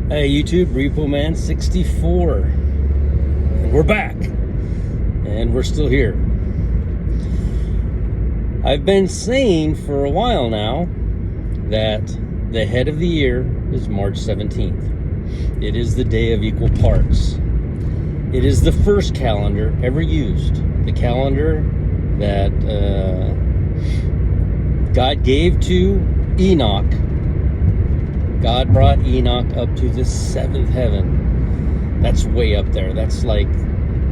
Hey YouTube, Repo Man 64. And we're back. And we're still here. I've been saying for a while now that the head of the year is March 17th. It is the day of equal parts. It is the first calendar ever used. The calendar that God gave to Enoch. God brought Enoch up to the 7th heaven. That's way up there. That's like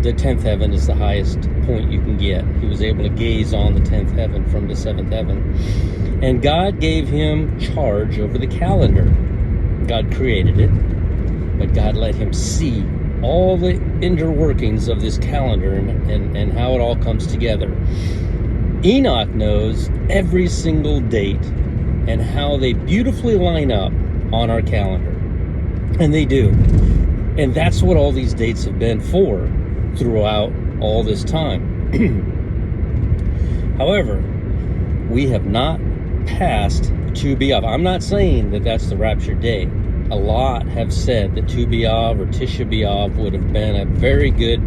the 10th heaven is the highest point you can get. He was able to gaze on the 10th heaven from the 7th heaven. And God gave him charge over the calendar. God created it, but God let him see all the inner workings of this calendar and how it all comes together. Enoch knows every single date and how they beautifully line up on our calendar. And they do. And that's what all these dates have been for throughout all this time. However, we have not passed Tu B'Av. I'm not saying that that's the rapture day. A lot have said that Tu B'Av or Tisha B'Av would have been a very good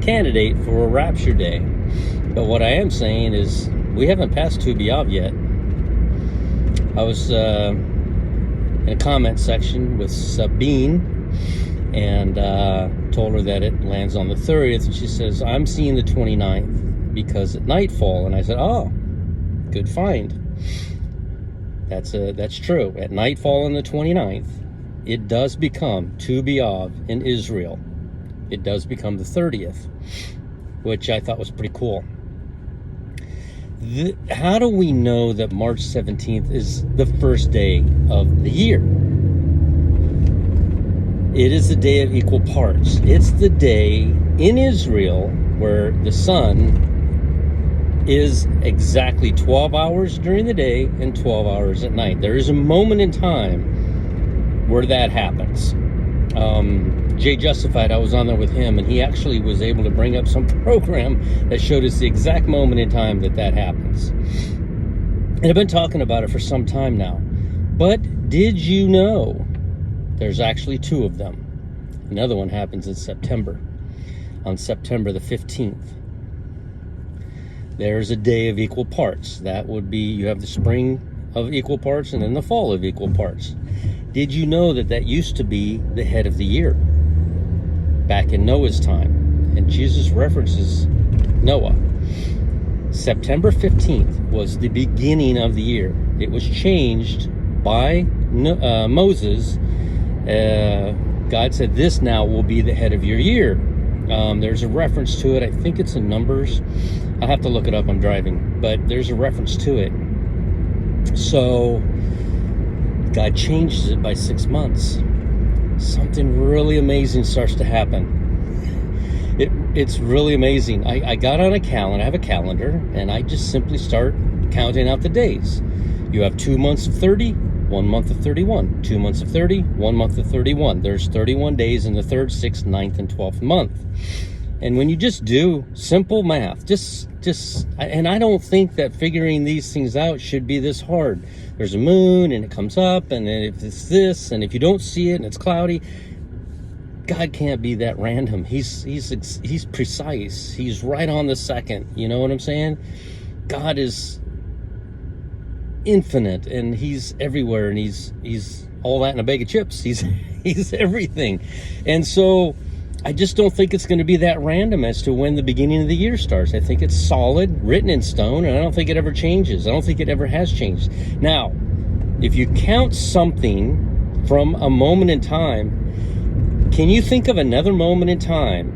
candidate for a rapture day. But what I am saying is we haven't passed Tu B'Av yet. I was in a comment section with Sabine and told her that it lands on the 30th, and she says, I'm seeing the 29th because at nightfall. And I said, oh, good find. That's true. At nightfall on the 29th, it does become Tu B'Av in Israel. It does become the 30th, which I thought was pretty cool. How do we know that March 17th is the first day of the year? It is the day of equal parts. It's the day in Israel where the sun is exactly 12 hours during the day and 12 hours at night. There is a moment in time where that happens. Jay Justified, I was on there with him, and he actually was able to bring up some program that showed us the exact moment in time that happens. And I've been talking about it for some time now. But did you know there's actually two of them? Another one happens in September, on September the 15th. There's a day of equal parts. That would be, you have the spring of equal parts and then the fall of equal parts. Did you know that used to be the head of the year back in Noah's time? And Jesus references Noah. September 15th was the beginning of the year. It was changed by Moses. God said, this now will be the head of your year. There's a reference to it. I think it's in Numbers. I'll have to look it up. I'm driving. But there's a reference to it. So God changes it by 6 months. Something really amazing starts to happen. It's really amazing. I got on a calendar. I have a calendar, and I just simply start counting out the days. You have 2 months of 30, 1 month of 31, 2 months of 30, 1 month of 31. There's 31 days in the 3rd, 6th, 9th, and 12th month. And when you just do simple math, and I don't think that figuring these things out should be this hard. There's a moon, and it comes up, and if it's this, and if you don't see it, and it's cloudy, God can't be that random. He's precise. He's right on the second. You know what I'm saying? God is infinite, and he's everywhere, and he's all that in a bag of chips. He's everything. And so I just don't think it's going to be that random as to when the beginning of the year starts. I think it's solid, written in stone, and I don't think it ever changes. I don't think it ever has changed. Now, if you count something from a moment in time, can you think of another moment in time?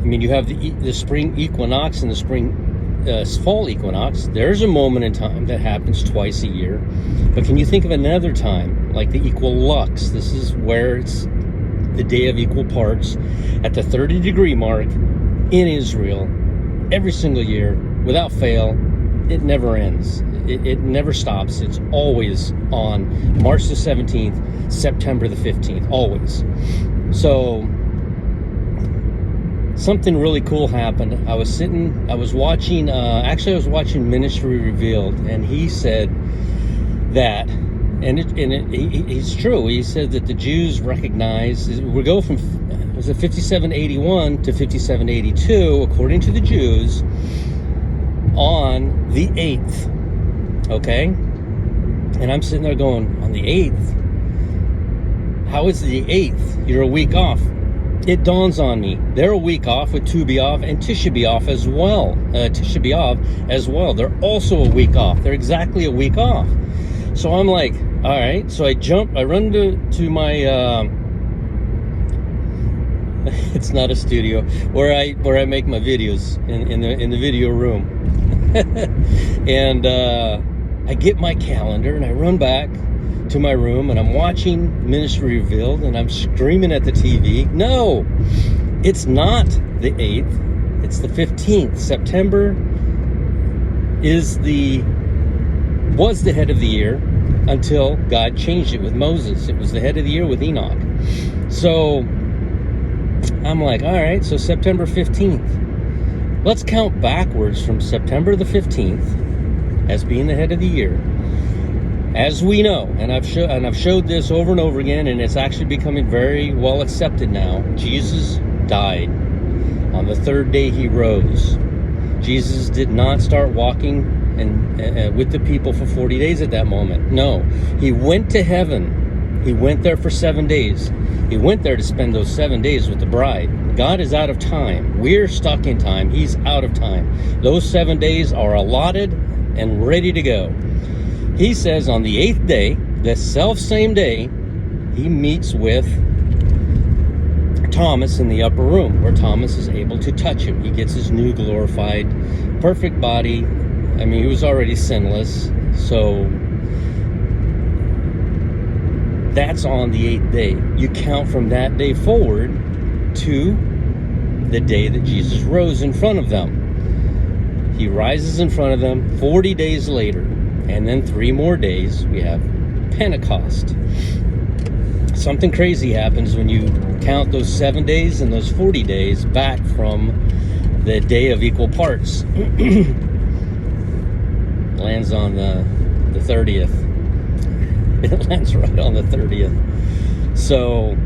I mean, you have the spring equinox and the spring fall equinox. There's a moment in time that happens twice a year. But can you think of another time, like the equilux? This is where it's the day of equal parts at the 30-degree mark in Israel every single year without fail. It never ends. It never stops. It's always on March the 17th, September the 15th, always. So something really cool happened. I was watching Ministry Revealed, and he said that He's true. He said that the Jews recognize, we go from, was it 5781 to 5782, according to the Jews, on the 8th. Okay? And I'm sitting there going, on the 8th? How is the 8th? You're a week off. It dawns on me, they're a week off with Tu B'Av and Tisha B'Av as well. Tisha B'Av as well. They're also a week off. They're exactly a week off. So I'm like, all right. So I run to my, it's not a studio, where I make my videos in the video room. And I get my calendar and I run back to my room and I'm watching Ministry Revealed and I'm screaming at the TV. No, it's not the 8th. It's the 15th. September was the head of the year until God changed it with Moses. It was the head of the year with Enoch. So I'm like, all right, so September 15th. Let's count backwards from September the 15th as being the head of the year. As we know, and I've showed this over and over again, and it's actually becoming very well accepted now, Jesus died. On the third day he rose. Jesus did not start walking and with the people for 40 days at that moment. No, he went to heaven. He went there for 7 days. He went there to spend those 7 days with the bride. God is out of time. We're stuck in time. He's out of time. Those 7 days are allotted and ready to go. He says on the 8th day, the self-same day, he meets with Thomas in the upper room, where Thomas is able to touch him. He gets his new glorified, perfect body. I mean, he was already sinless. So that's on the 8th day. You count from that day forward to the day that Jesus rose in front of them. He rises in front of them 40 days later. And then 3 more days, we have Pentecost. Something crazy happens when you count those 7 days and those 40 days back from the day of equal parts. Lands on the 30th. It lands right on the 30th. So,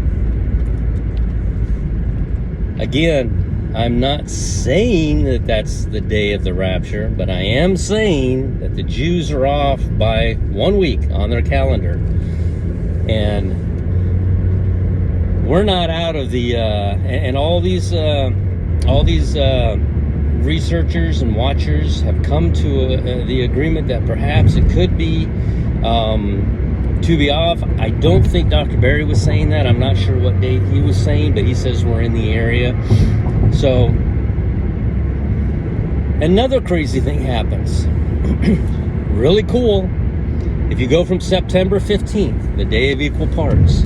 again, I'm not saying that that's the day of the rapture, but I am saying that the Jews are off by 1 week on their calendar. And we're not out of the, and all these researchers and watchers have come to the agreement that perhaps it could be Tu B'Av. I don't think Dr. Barry was saying that. I'm not sure what date he was saying, but he says we're in the area. So, another crazy thing happens. Really cool. If you go from September 15th, the day of equal parts,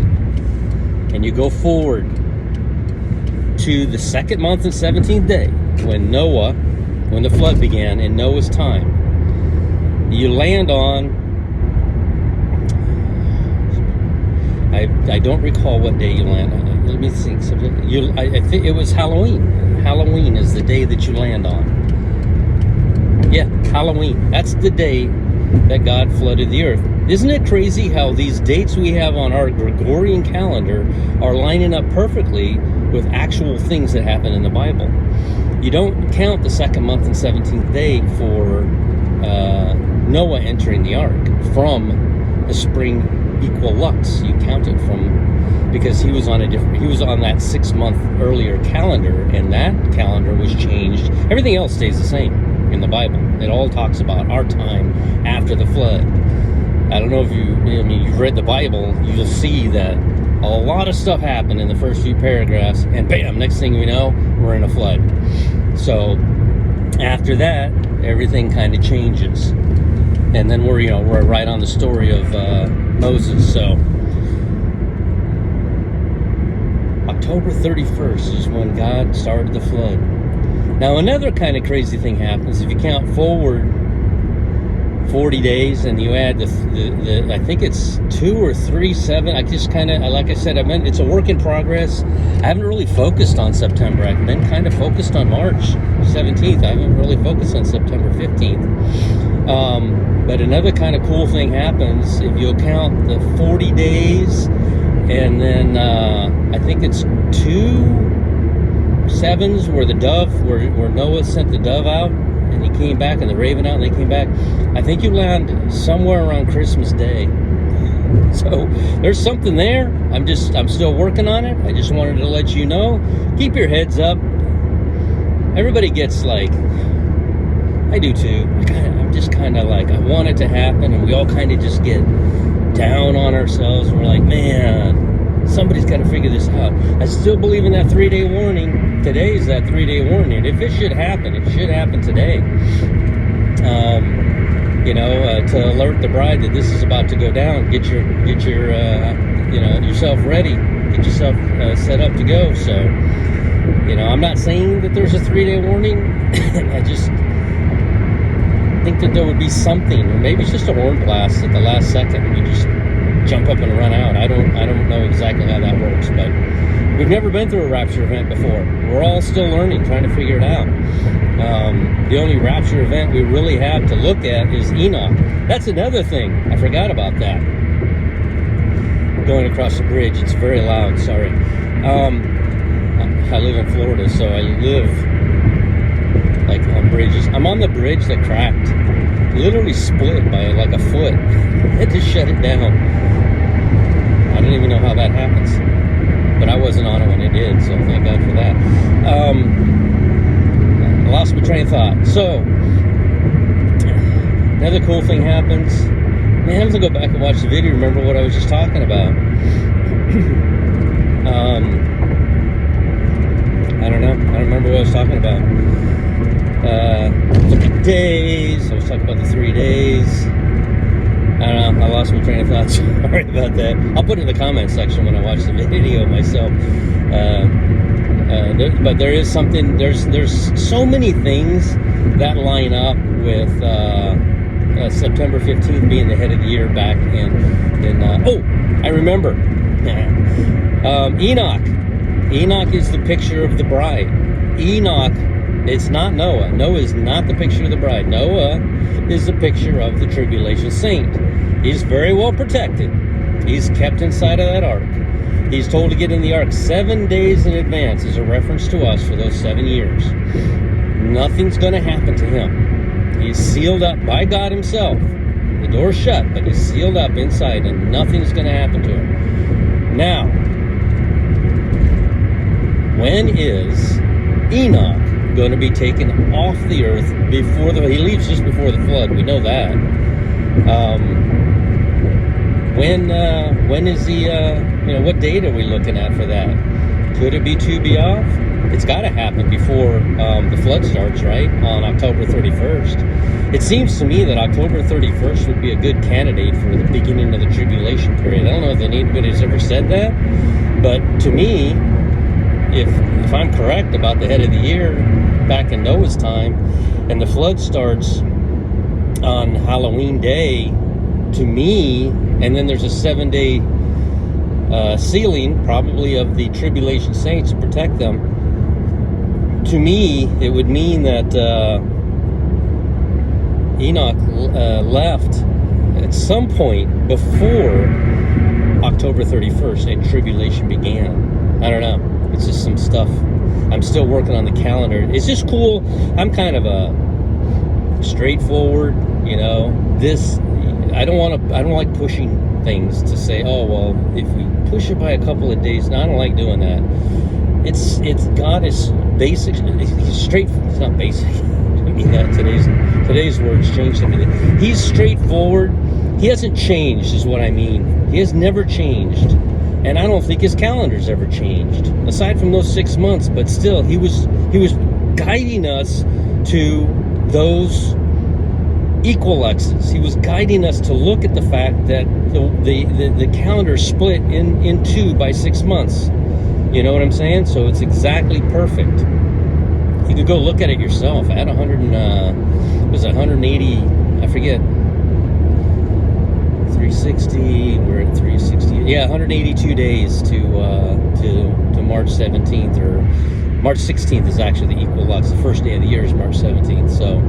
and you go forward to the 2nd month and 17th day, when the flood began in Noah's time, you land on, I don't recall what day you land on. Let me think. I think it was Halloween. Halloween is the day that you land on. Yeah, Halloween. That's the day that God flooded the earth. Isn't it crazy how these dates we have on our Gregorian calendar are lining up perfectly with actual things that happen in the Bible? You don't count the 2nd month and 17th day for Noah entering the ark from the spring equinox. You count it from, because he was on that 6 month earlier calendar, and that calendar was changed. Everything else stays the same in the Bible. It all talks about our time after the flood. I don't know if you've read the Bible, you'll see that a lot of stuff happened in the first few paragraphs, and bam, next thing we know, we're in a flood. So after that, everything kind of changes. And then we're right on the story of Moses. So October 31st is when God started the flood. Now, another kind of crazy thing happens. If you count forward 40 days and you add the I think it's 2 or 3, 7. I just kind of, like I said, it's a work in progress. I haven't really focused on September. I've been kind of focused on March 17th. I haven't really focused on September 15th. But another kind of cool thing happens if you count the 40 days, and then I think it's 2 sevens where the dove, where Noah sent the dove out, and he came back, and the raven out, and they came back. I think you land somewhere around Christmas Day. So there's something there. I'm still working on it. I just wanted to let you know. Keep your heads up. Everybody gets like, I do too. I'm just kind of like, I want it to happen, and we all kind of just get down on ourselves. We're like, man, somebody's got to figure this out. I still believe in that 3-day warning. Today's that 3-day warning. If it should happen, it should happen today. To alert the bride that this is about to go down. Get your yourself ready. Get yourself set up to go. So, I'm not saying that there's a 3-day warning. I just think that there would be something, or maybe it's just a horn blast at the last second, and you just jump up and run out. I don't know exactly how that works, but we've never been through a rapture event before. We're all still learning, trying to figure it out. The only rapture event we really have to look at is Enoch. That's another thing. I forgot about that. Going across the bridge, it's very loud, sorry. I live in Florida, so I live like on bridges. I'm on the bridge that cracked. Literally split by like a foot. I had to shut it down. I don't even know how that happens. But I wasn't on it when it did, so thank God for that. I lost my train of thought. So, another cool thing happens. Man, I have to go back and watch the video, remember what I was just talking about. I don't know. I don't remember what I was talking about. The days. I was talking about the 3 days. I don't know. I lost my train of thought. Sorry about that. I'll put it in the comment section when I watch the video myself. But there is something. There's so many things that line up with September 15th being the head of the year back in I remember. Enoch. Enoch is the picture of the bride. Enoch, it's not Noah. Noah is not the picture of the bride. Noah is the picture of the tribulation saint. He's very well protected. He's kept inside of that ark. He's told to get in the ark 7 days in advance as a reference to us for those 7 years. Nothing's going to happen to him. He's sealed up by God himself. The door's shut, but he's sealed up inside, and nothing's going to happen to him. Now, when is Enoch going to be taken off the earth before he leaves just before the flood? We know that. When is he, what date are we looking at for that? Could it be to be off? It's got to happen before the flood starts, right? On October 31st. It seems to me that October 31st would be a good candidate for the beginning of the tribulation period. I don't know if anybody's ever said that, but to me, if I'm correct about the head of the year back in Noah's time, and the flood starts on Halloween Day, to me, and then there's a 7-day sealing, probably of the tribulation saints to protect them. To me, it would mean that Enoch left at some point before October 31st and tribulation began. I don't know. It's just some stuff. I'm still working on the calendar. It's just cool. I'm kind of a straightforward, I don't like pushing things to say, oh, well, if we push it by a couple of days. No, I don't like doing that. It's God is basic. He's straight. It's not basic. I mean that today's words changed everything. He's straightforward. He hasn't changed, is what I mean. He has never changed, and I don't think his calendar's ever changed, aside from those 6 months. But still, he was guiding us to those equinoxes. He was guiding us to look at the fact that the calendar split in two by 6 months. You know what I'm saying? So it's exactly perfect. You could go look at it yourself. At 180, I forget, 360, we're at 360. Yeah, 182 days to March 17th, or March 16th is actually the equinox. The first day of the year is March 17th. So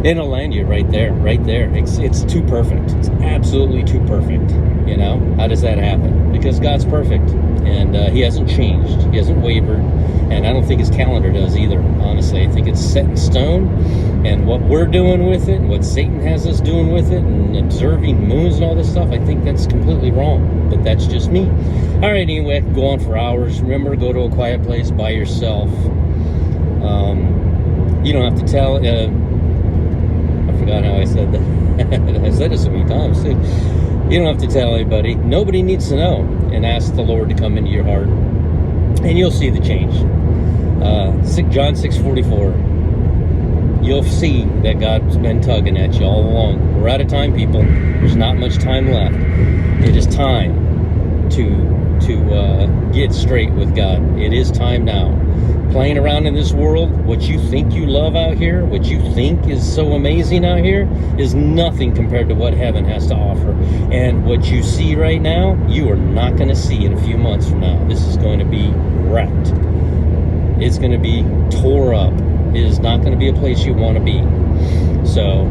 It'll land you right there, right there. It's too perfect. It's absolutely too perfect. You know, how does that happen? Because God's perfect, and He hasn't changed. He hasn't wavered, and I don't think His calendar does either. Honestly, I think it's set in stone, and what we're doing with it, and what Satan has us doing with it, and observing moons and all this stuff, I think that's completely wrong. But that's just me. All right, anyway, I can go on for hours. Remember, go to a quiet place by yourself. You don't have to tell. I forgot how I said that. I said it so many times too. You don't have to tell anybody. Nobody needs to know. And ask the Lord to come into your heart, and you'll see the change. John 6:44. You'll see that God's been tugging at you all along. We're out of time, people. There's not much time left. It is time to get straight with God. It is time now. Playing around in this world, what you think you love out here, what you think is so amazing out here, is nothing compared to what heaven has to offer. And what you see right now, you are not going to see in a few months from now. This is going to be wrecked. It's going to be tore up. It is not going to be a place you want to be. So,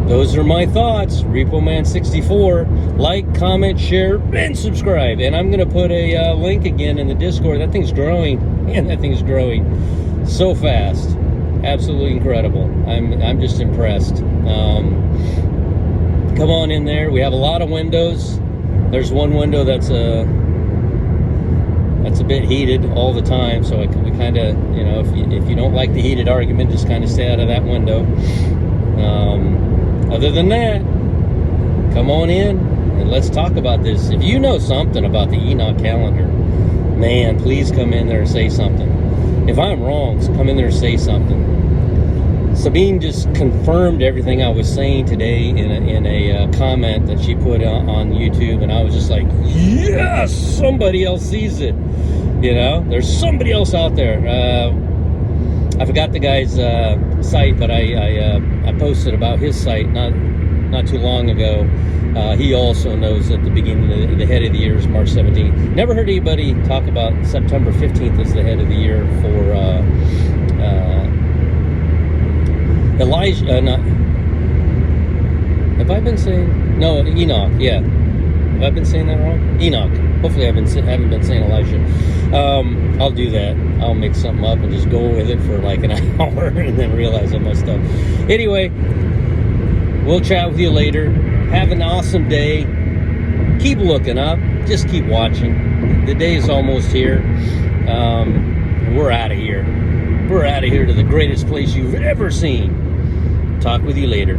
those are my thoughts. RepoMan64. Like, comment, share, and subscribe. And I'm going to put a link again in the Discord. That thing's growing. Man, that thing's growing so fast. Absolutely incredible. I'm just impressed. Come on in there. We have a lot of windows. There's one window that's a bit heated all the time. So we kind of, you know, if you don't like the heated argument, just kind of stay out of that window. Other than that, come on in and let's talk about this. If you know something about the Enoch calendar, man, please come in there and say something. If I'm wrong, come in there and say something. Sabine just confirmed everything I was saying today in a comment that she put on YouTube, and I was just like, yes, somebody else sees it. You know, there's somebody else out there. I forgot the guy's site, but I posted about his site not too long ago. He also knows that the beginning of the head of the year is March 17th. Never heard anybody talk about September 15th as the head of the year for Elijah. Not, have I been saying? No, Enoch. Yeah, have I been saying that wrong? Enoch. Hopefully, I haven't been saying Elijah. I'll do that. I'll make something up and just go with it for like an hour and then realize I messed up. Anyway, we'll chat with you later. Have an awesome day. Keep looking up. Just keep watching. The day is almost here. We're out of here. We're out of here to the greatest place you've ever seen. Talk with you later.